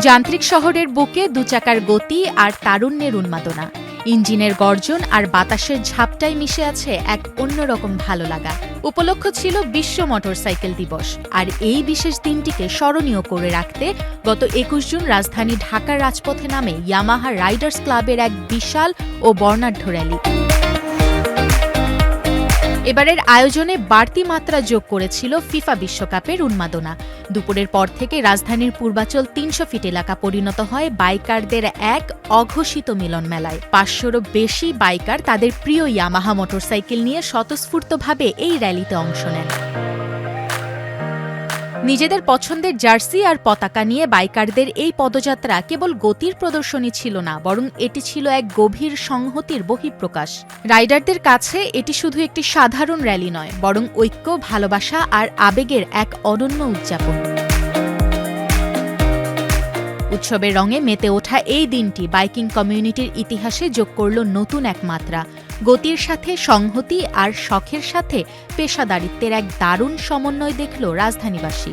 যান্ত্রিক শহরের বুকে দুচাকার গতি আর তারুণ্যের উন্মাদনা, ইঞ্জিনের গর্জন আর বাতাসের ঝাপটায় মিশে আছে এক অন্যরকম ভালো লাগা। উপলক্ষ ছিল বিশ্ব মোটরসাইকেল দিবস, আর এই বিশেষ দিনটিকে স্মরণীয় করে রাখতে গত ২১ জুন রাজধানী ঢাকার রাজপথে নামে ইয়ামাহা রাইডার্স ক্লাবের এক বিশাল ও বর্ণাঢ্য র্যালি। এবারের আয়োজনে বাড়তি মাত্রা যোগ করেছিল ফিফা বিশ্বকাপের উন্মাদনা। দুপুরের পর থেকে রাজধানীর পূর্বাচল ৩০০ ফিট এলাকা পরিণত হয় বাইকারদের এক অঘোষিত মিলন মেলায়। ৫০০রও বেশি বাইকার তাদের প্রিয় ইয়ামাহা মোটরসাইকেল নিয়ে স্বতঃস্ফূর্তভাবে এই র্যালিতে অংশ নেন। নিজেদের পছন্দের জার্সি আর পতাকা নিয়ে বাইকারদের এই পদযাত্রা কেবল গতির প্রদর্শনী ছিল না, বরং এটি ছিল এক গভীর সংহতির বহিঃপ্রকাশ। রাইডারদের কাছে এটি শুধু একটি সাধারণ র্যালি নয়, বরং ঐক্য, ভালোবাসা আর আবেগের এক অনন্য উদযাপন। উৎসবের রঙে মেতে ওঠা এই দিনটি বাইকিং কমিউনিটির ইতিহাসে যোগ করল নতুন এক মাত্রা। গতির সাথে সংহতি আর শখের সাথে পেশাদারিত্বের এক দারুণ সমন্বয় দেখল রাজধানীবাসী।